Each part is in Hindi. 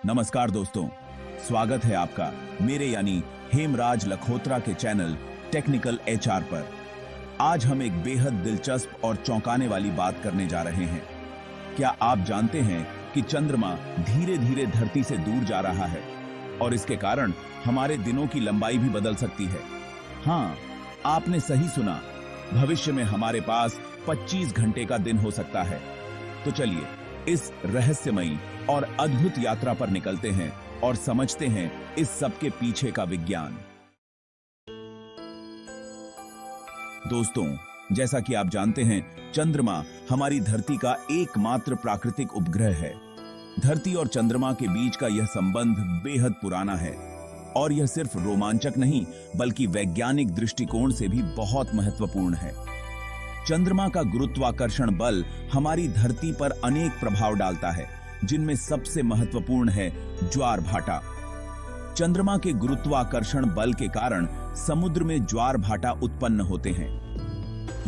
नमस्कार दोस्तों, स्वागत है आपका मेरे यानी हेमराज लखोत्रा के चैनल टेक्निकल एचआर पर। आज हम एक बेहद दिलचस्प और चौंकाने वाली बात करने जा रहे हैं। क्या आप जानते हैं कि चंद्रमा धीरे धीरे धरती से दूर जा रहा है और इसके कारण हमारे दिनों की लंबाई भी बदल सकती है। हाँ, आपने सही सुना, भविष्य में हमारे पास 25 घंटे का दिन हो सकता है। तो चलिए इस रहस्यमयी और अद्भुत यात्रा पर निकलते हैं और समझते हैं इस सब के पीछे का विज्ञान। दोस्तों, जैसा कि आप जानते हैं, चंद्रमा हमारी धरती का एकमात्र प्राकृतिक उपग्रह है। धरती और चंद्रमा के बीच का यह संबंध बेहद पुराना है और यह सिर्फ रोमांचक नहीं बल्कि वैज्ञानिक दृष्टिकोण से भी बहुत महत्वपूर्ण है। चंद्रमा का गुरुत्वाकर्षण बल हमारी धरती पर अनेक प्रभाव डालता है, जिनमें सबसे महत्वपूर्ण है ज्वार भाटा। चंद्रमा के गुरुत्वाकर्षण बल के कारण समुद्र में ज्वार भाटा उत्पन्न होते हैं।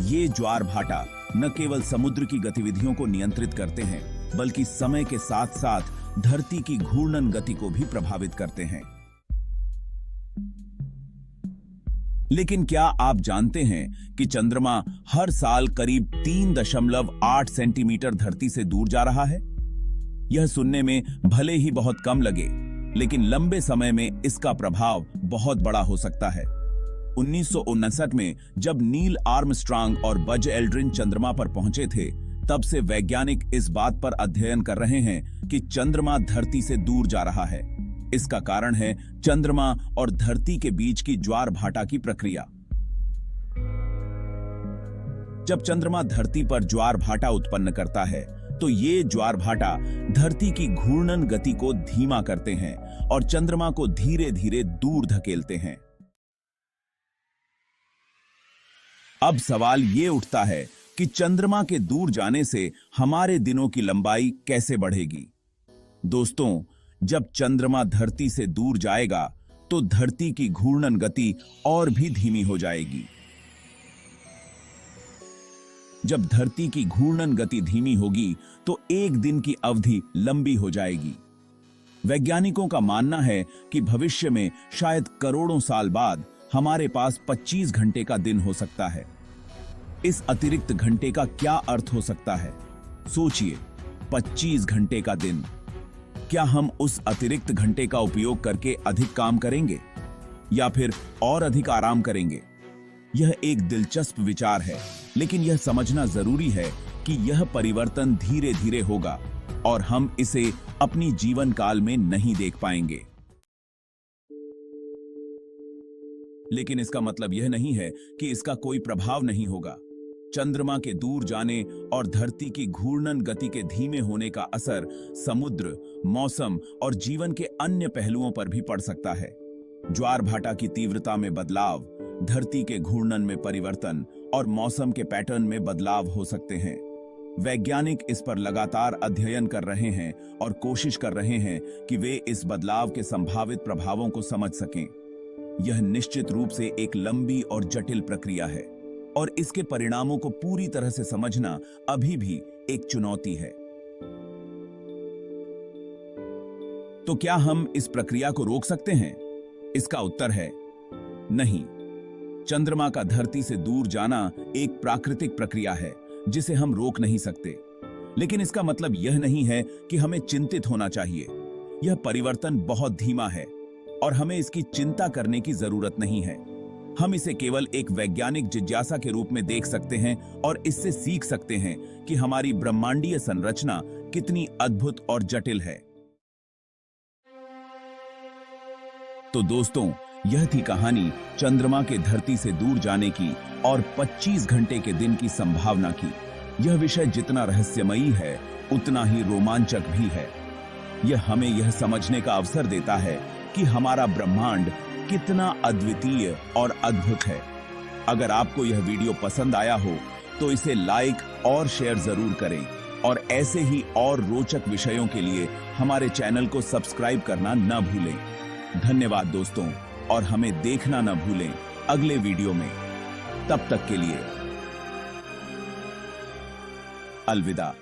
ये ज्वार भाटा न केवल समुद्र की गतिविधियों को नियंत्रित करते हैं बल्कि समय के साथ साथ धरती की घूर्णन गति को भी प्रभावित करते हैं। लेकिन क्या आप जानते हैं कि चंद्रमा हर साल करीब 3.8 सेंटीमीटर धरती से दूर जा रहा है? यह सुनने में भले ही बहुत कम लगे, लेकिन लंबे समय में इसका प्रभाव बहुत बड़ा हो सकता है। 1959 में जब नील आर्मस्ट्रांग और बज एल्ड्रिन चंद्रमा पर पहुंचे थे, तब से वैज्ञानिक इस बात पर अध्ययन कर रहे हैं कि चंद्रमा धरती से दूर जा रहा है। इसका कारण है चंद्रमा और धरती के बीच की ज्वार भाटा की प्रक्रिया। जब चंद्रमा धरती पर ज्वार भाटा उत्पन्न करता है, तो ये ज्वार भाटा धरती की घूर्णन गति को धीमा करते हैं और चंद्रमा को धीरे धीरे दूर धकेलते हैं। अब सवाल ये उठता है कि चंद्रमा के दूर जाने से हमारे दिनों की लंबाई कैसे बढ़ेगी? दोस्तों, जब चंद्रमा धरती से दूर जाएगा तो धरती की घूर्णन गति और भी धीमी हो जाएगी। जब धरती की घूर्णन गति धीमी होगी तो एक दिन की अवधि लंबी हो जाएगी। वैज्ञानिकों का मानना है कि भविष्य में शायद करोड़ों साल बाद हमारे पास 25 घंटे का दिन हो सकता है। इस अतिरिक्त घंटे का क्या अर्थ हो सकता है? सोचिए, 25 घंटे का दिन। क्या हम उस अतिरिक्त घंटे का उपयोग करके अधिक काम करेंगे या फिर और अधिक आराम करेंगे? यह एक दिलचस्प विचार है, लेकिन यह समझना जरूरी है कि यह परिवर्तन धीरे धीरे होगा और हम इसे अपनी जीवन काल में नहीं देख पाएंगे। लेकिन इसका मतलब यह नहीं है कि इसका कोई प्रभाव नहीं होगा। चंद्रमा के दूर जाने और धरती की घूर्णन गति के धीमे होने का असर समुद्र, मौसम और जीवन के अन्य पहलुओं पर भी पड़ सकता है। ज्वार भाटा की तीव्रता में बदलाव, धरती के घूर्णन में परिवर्तन और मौसम के पैटर्न में बदलाव हो सकते हैं। वैज्ञानिक इस पर लगातार अध्ययन कर रहे हैं और कोशिश कर रहे हैं कि वे इस बदलाव के संभावित प्रभावों को समझ सकें। यह निश्चित रूप से एक लंबी और जटिल प्रक्रिया है और इसके परिणामों को पूरी तरह से समझना अभी भी एक चुनौती है। तो क्या हम इस प्रक्रिया को रोक सकते हैं? इसका उत्तर है नहीं। चंद्रमा का धरती से दूर जाना एक प्राकृतिक प्रक्रिया है जिसे हम रोक नहीं सकते। लेकिन इसका मतलब यह नहीं है कि हमें चिंतित होना चाहिए। यह परिवर्तन बहुत धीमा है और हमें इसकी चिंता करने की जरूरत नहीं है। हम इसे केवल एक वैज्ञानिक जिज्ञासा के रूप में देख सकते हैं और इससे सीख सकते हैं कि हमारी ब्रह्मांडीय संरचना कितनी अद्भुत और जटिल है। तो दोस्तों, यह थी कहानी चंद्रमा के धरती से दूर जाने की और 25 घंटे के दिन की संभावना की। यह विषय जितना रहस्यमयी है, उतना ही रोमांचक भी है। यह हमें यह समझने का अवसर देता है कि हमारा ब्रह्मांड कितना अद्वितीय और अद्भुत है। अगर आपको यह वीडियो पसंद आया हो तो इसे लाइक और शेयर जरूर करें और ऐसे ही और रोचक विषयों के लिए हमारे चैनल को सब्सक्राइब करना न भूलें। धन्यवाद दोस्तों, और हमें देखना न भूलें अगले वीडियो में। तब तक के लिए अलविदा।